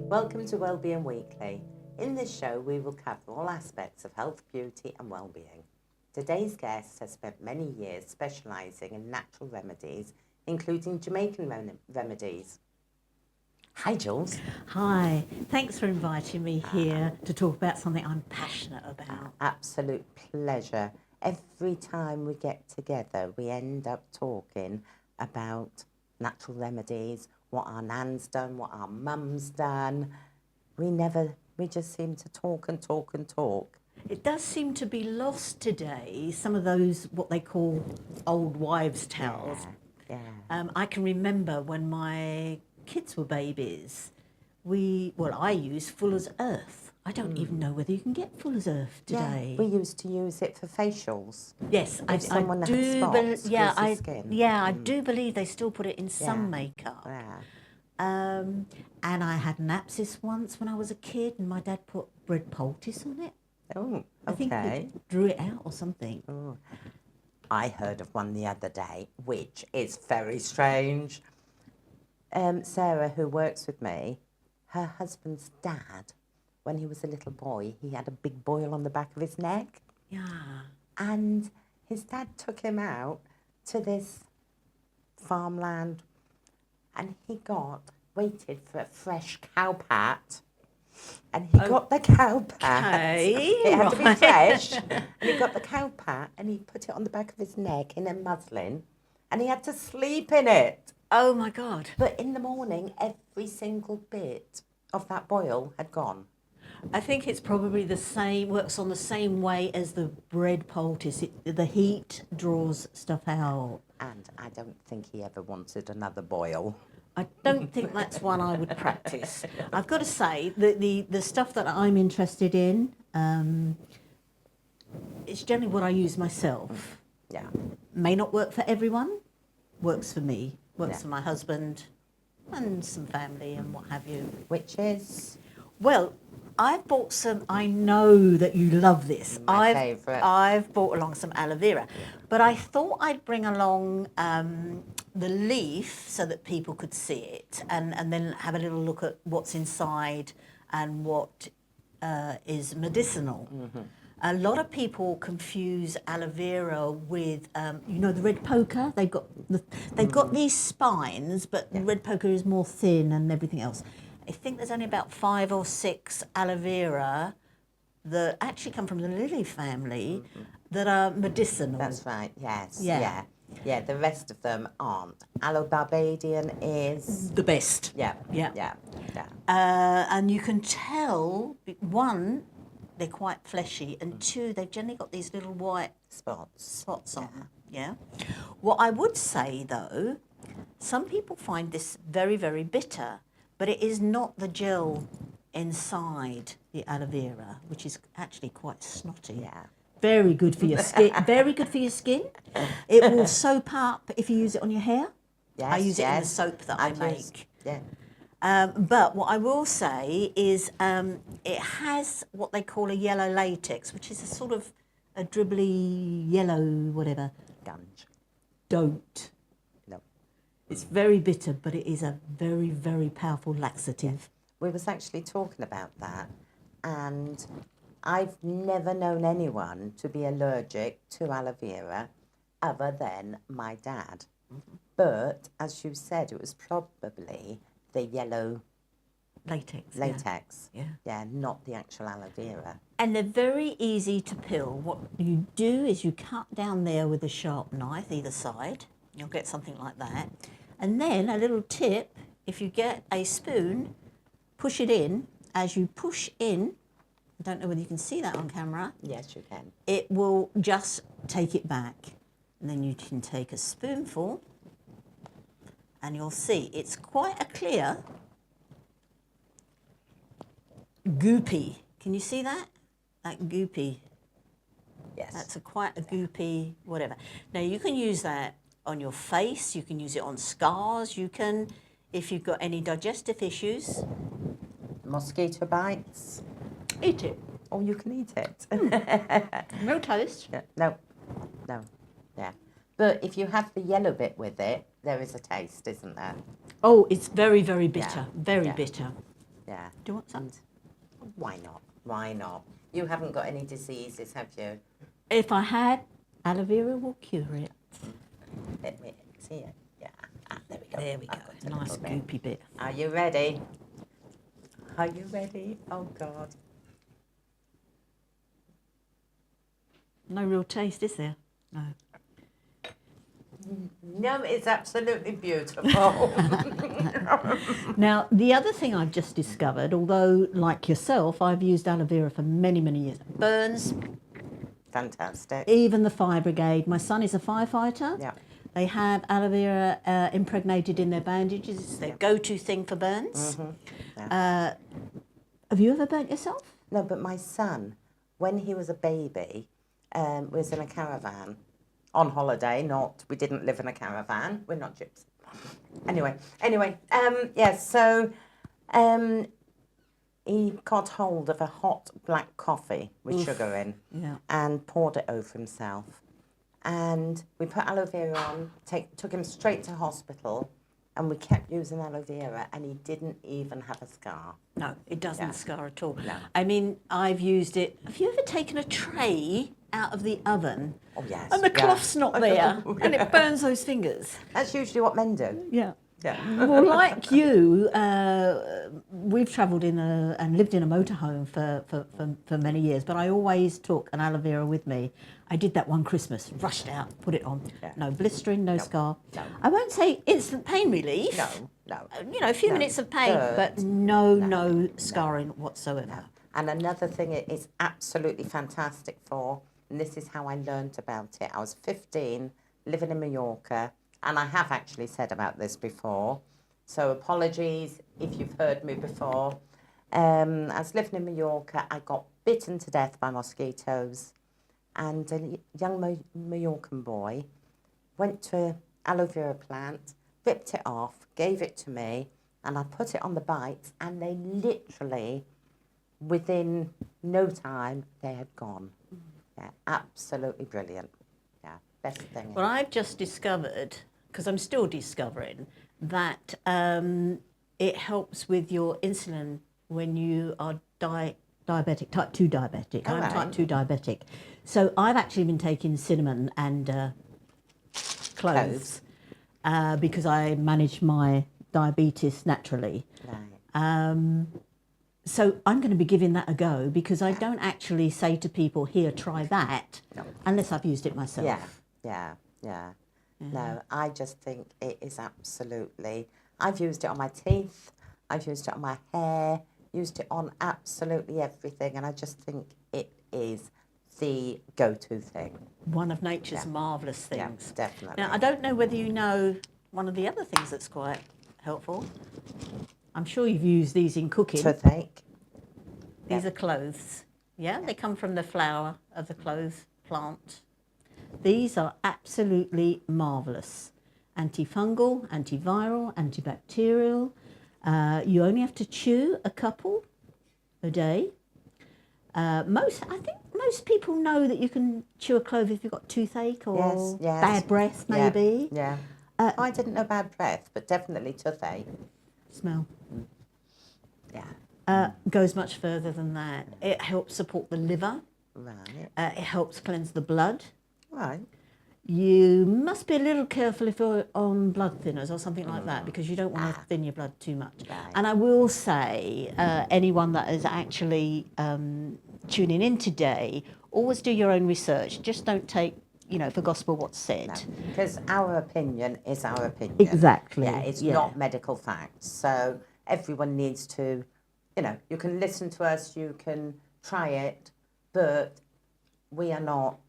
Welcome to Welbeing Weekly. In this show, we will cover all aspects of health, beauty and well-being. Today's guest has spent many years specialising in natural remedies, including Jamaican remedies. Hi, Jules. Hi, thanks for inviting me here to talk about something I'm passionate about. Absolute pleasure. Every time we get together, we end up talking about natural remedies, what our nan's done, what our mum's done. We just seem to talk and talk and talk. It does seem to be lost today, some of those, what they call old wives' tales. Yeah. I can remember when my kids were babies, I used Fuller's Earth. I don't even know whether you can get Fuller's Earth today. Yeah, we used to use it for facials. Yes, if someone had spots across the skin. I do believe they still put it in some makeup. Yeah. And I had an abscess once when I was a kid, and my dad put red poultice on it. Oh, okay. I think it drew it out or something. Oh. I heard of one the other day, which is very strange. Sarah, who works with me, her husband's dad, when he was a little boy, he had a big boil on the back of his neck. Yeah. And his dad took him out to this farmland, and he waited for a fresh cow pat, and he got the cow pat. It had to be fresh. And he got the cow pat, and he put it on the back of his neck in a muslin, and he had to sleep in it. Oh my God. But in the morning, every single bit of that boil had gone. I think it's probably works on the same way as the red poultice. The heat draws stuff out. And I don't think he ever wanted another boil. I don't think that's one I would practice. I've got to say, the stuff that I'm interested in, it's generally what I use myself. Yeah. May not work for everyone, works for me, works for my husband and some family and what have you. Which is? Well, I've bought some, I know that you love this. My favourite. I've bought along some aloe vera, but I thought I'd bring along the leaf so that people could see it and then have a little look at what's inside and what is medicinal. Mm-hmm. A lot of people confuse aloe vera with, the red poker. They've got these spines, but the red poker is more thin and everything else. I think there's only about 5 or 6 aloe vera that actually come from the lily family that are medicinal. That's right, yes. Yeah, the rest of them aren't. Aloe barbadian is the best. Yeah. And you can tell, one, they're quite fleshy, and two, they've generally got these little white spots on. Yeah. What I would say, though, some people find this very, very bitter. But it is not the gel inside the aloe vera, which is actually quite snotty. Yeah. Very good for your skin. Very good for your skin. It will soap up if you use it on your hair. Yes, I use it in the soap that I make. But what I will say is it has what they call a yellow latex, which is a sort of a dribbly yellow whatever. Gunge. Don't. It's very bitter, but it is a very, very powerful laxative. We was actually talking about that, and I've never known anyone to be allergic to aloe vera other than my dad. Mm-hmm. But, as you said, it was probably the yellow latex. Yeah, not the actual aloe vera. And they're very easy to peel. What you do is you cut down there with a sharp knife, either side. You'll get something like that. And then a little tip, if you get a spoon, push it in. As you push in, I don't know whether you can see that on camera. Yes, you can. It will just take it back. And then you can take a spoonful and you'll see it's quite a clear, goopy. Can you see that? That goopy. Yes. That's quite a goopy whatever. Now you can use that on your face, you can use it on scars, you can, if you've got any digestive issues. Mosquito bites. Eat it. Oh, you can eat it. No toast. Yeah. No. Yeah. But if you have the yellow bit with it, there is a taste, isn't there? Oh, it's very, very bitter. Very bitter. Yeah. Do you want some? And why not? Why not? You haven't got any diseases, have you? If I had, aloe vera will cure it. Let me see it. Yeah. There we go. There we go. I've got a Nice little bit. goopy bit. Are you ready? Are you ready? Oh, God. No real taste, is there? No. No, it's absolutely beautiful. Now, the other thing I've just discovered, although like yourself, I've used aloe vera for many, many years. Burns, Fantastic. even the fire brigade. My son is a firefighter. Yeah. They have aloe vera impregnated in their bandages. It's their go-to thing for burns. Yeah. Have you ever burnt yourself? No, but my son, when he was a baby, was in a caravan on holiday. We didn't live in a caravan. We're not gypsies. Anyway, yes, so he got hold of a hot black coffee with sugar in and poured it over himself. And we put aloe vera on, took him straight to hospital, and we kept using aloe vera, and he didn't even have a scar. No, it doesn't scar at all. No. I mean, I've used it. Have you ever taken a tray out of the oven? Oh, yes. And the cloth's not there, and it burns those fingers. That's usually what men do. Yeah. Yeah. Well, like you, we've travelled and lived in a motorhome for many years, but I always took an aloe vera with me. I did that one Christmas, rushed out, put it on. Yeah. No blistering, no scar. No. I won't say instant pain relief. No. You know, a few minutes of pain, but no scarring whatsoever. No. And another thing it is absolutely fantastic for, and this is how I learned about it. I was 15, living in Mallorca, and I have actually said about this before, so apologies if you've heard me before. I was living in Mallorca, I got bitten to death by mosquitoes, and a young Mallorcan boy went to an aloe vera plant, ripped it off, gave it to me, and I put it on the bites, and they literally, within no time, they had gone. Yeah, absolutely brilliant. Yeah, best thing. Well, I've just discovered, because I'm still discovering, that it helps with your insulin when you are diabetic, type 2 diabetic. I'm type 2 diabetic. So I've actually been taking cinnamon and cloves because I manage my diabetes naturally. Right. So I'm going to be giving that a go because I don't actually say to people, here, try that, unless I've used it myself. Yeah. No, I just think it is absolutely... I've used it on my teeth, I've used it on my hair, used it on absolutely everything, and I just think it is the go-to thing. One of nature's marvellous things. Yeah, definitely. Now, I don't know whether you know one of the other things that's quite helpful. I'm sure you've used these in cooking. Toothache. These are cloves. Yeah, they come from the flower of the clove plant. These are absolutely marvellous. Antifungal, antiviral, antibacterial. You only have to chew a couple a day. I think most people know that you can chew a clove if you've got toothache or bad breath, maybe. Yeah. I didn't know bad breath, but definitely toothache. Smell. Yeah. Goes much further than that. It helps support the liver. Right. It helps cleanse the blood. Right. You must be a little careful if you're on blood thinners or something like that because you don't want to thin your blood too much. Right. And I will say, anyone that is actually tuning in today, always do your own research. Just don't take, for gospel what's said. Because our opinion is our opinion. Exactly. Yeah, it's not medical facts. So everyone needs to, you can listen to us, you can try it, but we are not,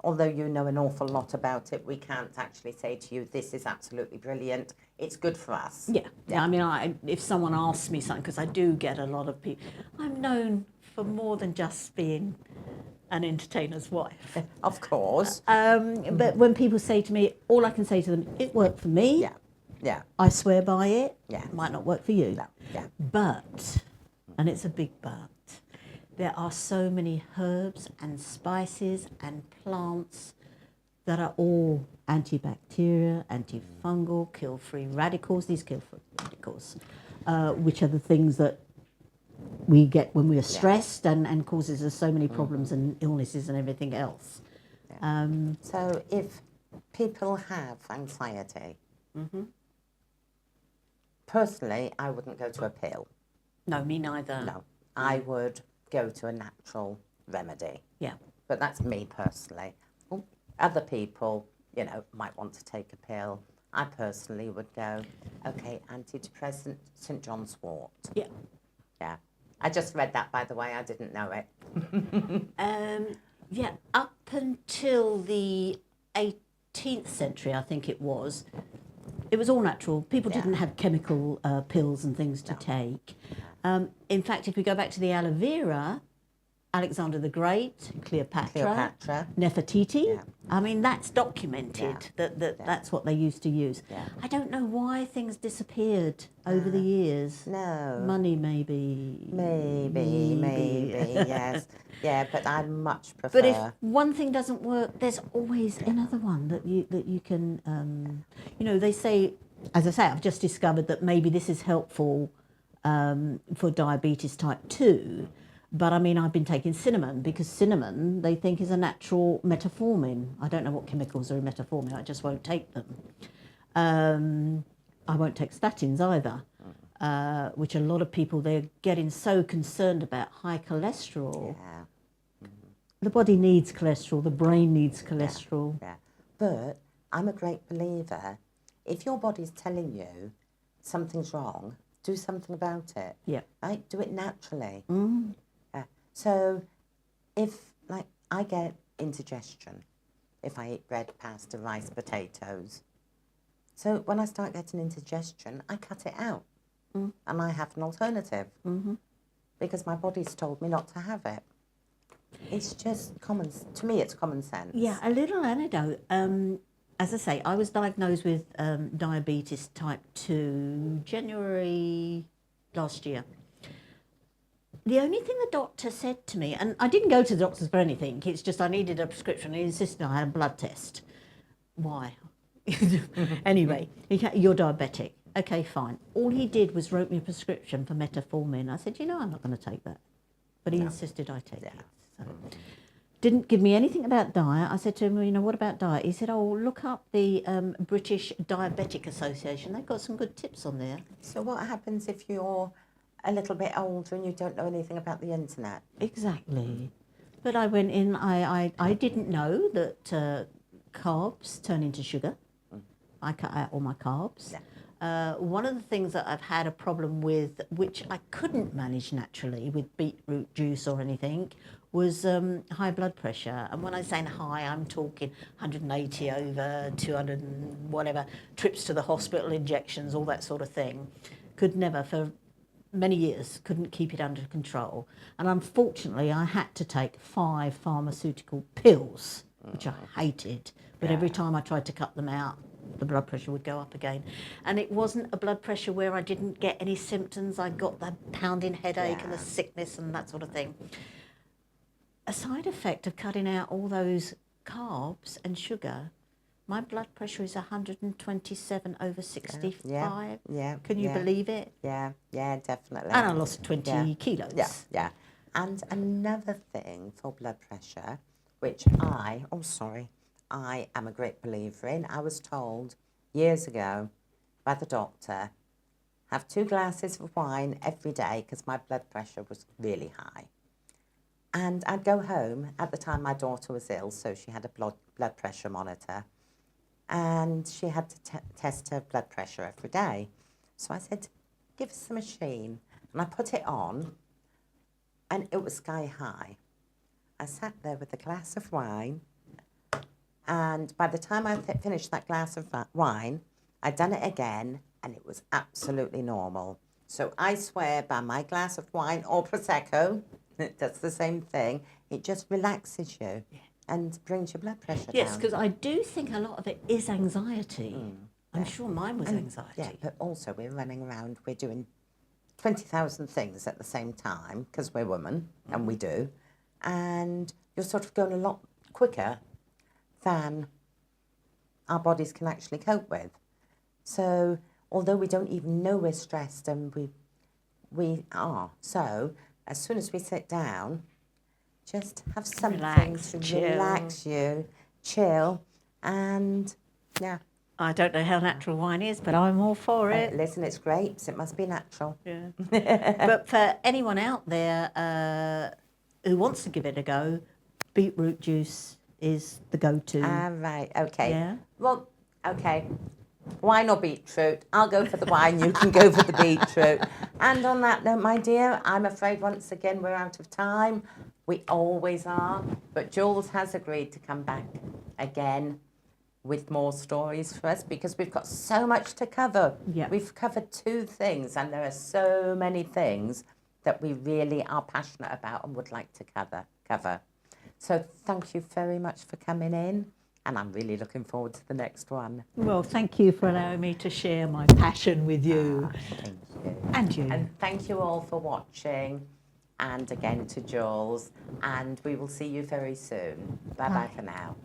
although you know an awful lot about it, we can't actually say to you, this is absolutely brilliant. It's good for us. Yeah. I mean, if someone asks me something, because I do get a lot of people, I'm known for more than just being an entertainer's wife. Of course. But when people say to me, all I can say to them, it worked for me. Yeah. I swear by it. Yeah. It might not work for you. No. Yeah. But, and it's a big but, there are so many herbs and spices and plants that are all antibacterial, antifungal, kill free radicals. These kill free radicals. which are the things that we get when we're stressed and causes us so many problems and illnesses and everything else. So if people have anxiety, personally, I wouldn't go to a pill. No, me neither. No, I would go to a natural remedy. Yeah. But that's me personally. Other people, you know, might want to take a pill. I personally would go, okay, antidepressant, St. John's wort. Yeah. Yeah. I just read that, by the way. I didn't know it. Yeah, up until the 18th century, I think it was all natural. People didn't have chemical pills and things to take. In fact, if we go back to the aloe vera, Alexander the Great, Cleopatra. Nefertiti. I mean, that's documented that's what they used to use. I don't know why things disappeared over the years. No. Money, maybe. Maybe, yes. Yeah, but I much prefer. But if one thing doesn't work, there's always another one that you can. You know, they say, as I say, I've just discovered that maybe this is helpful for diabetes type 2. But I mean, I've been taking cinnamon because cinnamon they think is a natural metformin. I don't know what chemicals are in metformin. I just won't take them. I won't take statins either, which a lot of people, they're getting so concerned about high cholesterol. Yeah. The body needs cholesterol. The brain needs cholesterol. Yeah. But I'm a great believer. If your body's telling you something's wrong, do something about it. Yeah. Right? Do it naturally. So if, like, I get indigestion if I eat bread, pasta, rice, potatoes. So when I start getting indigestion, I cut it out. And I have an alternative. Because my body's told me not to have it. It's just to me, it's common sense. Yeah, a little anecdote. As I say, I was diagnosed with diabetes type 2 January last year. The only thing the doctor said to me, and I didn't go to the doctors for anything, it's just I needed a prescription. He insisted I had a blood test. Why? Anyway, you're diabetic. Okay, fine. All he did was wrote me a prescription for metformin. I said, you know, I'm not going to take that. But he insisted I take it. So. Didn't give me anything about diet. I said to him, well, you know, what about diet? He said, oh, look up the British Diabetic Association. They've got some good tips on there. So what happens if you're a little bit older and you don't know anything about the internet? Exactly. But I went in, I didn't know that carbs turn into sugar. I cut out all my carbs. One of the things that I've had a problem with, which I couldn't manage naturally with beetroot juice or anything, was high blood pressure. And when I'm saying high, I'm talking 180 over 200 and whatever, trips to the hospital, injections, all that sort of thing. Could never, for many years, couldn't keep it under control. And unfortunately, I had to take 5 pharmaceutical pills, which I hated. But every time I tried to cut them out, the blood pressure would go up again. And it wasn't a blood pressure where I didn't get any symptoms. I got the pounding headache and the sickness and that sort of thing. A side effect of cutting out all those carbs and sugar, my blood pressure is 127 over 65. Can you believe it? Yeah, definitely. And I lost 20 kilos. Yeah. And another thing for blood pressure, which I am a great believer in. I was told years ago by the doctor, have 2 glasses of wine every day because my blood pressure was really high. And I'd go home. At the time, my daughter was ill, so she had a blood pressure monitor. And she had to test her blood pressure every day. So I said, give us the machine. And I put it on, and it was sky high. I sat there with a glass of wine, and by the time I finished that glass of wine, I'd done it again, and it was absolutely normal. So I swear by my glass of wine or Prosecco, it does the same thing. It just relaxes you and brings your blood pressure down. Yes, because I do think a lot of it is anxiety. I'm sure mine was anxiety. Yeah, but also we're running around, we're doing 20,000 things at the same time, because we're women, and we do. And you're sort of going a lot quicker than our bodies can actually cope with. So although we don't even know we're stressed, and we are. So as soon as we sit down, just have something Relax, to chill. relax you, chill, and yeah. I don't know how natural wine is, but I'm all for it. Listen, it's grapes. It must be natural. Yeah. But for anyone out there who wants to give it a go, beetroot juice is the go-to. Right, okay. Yeah. Well, okay. Wine or beetroot? I'll go for the wine, you can go for the beetroot. And on that note, my dear, I'm afraid once again we're out of time. We always are. But Jules has agreed to come back again with more stories for us because we've got so much to cover. Yeah. We've covered 2 things, and there are so many things that we really are passionate about and would like to cover. So thank you very much for coming in, and I'm really looking forward to the next one. Well, thank you for allowing me to share my passion with you. Thank you. And you. And thank you all for watching, and again to Jules, and we will see you very soon. Bye-bye for now.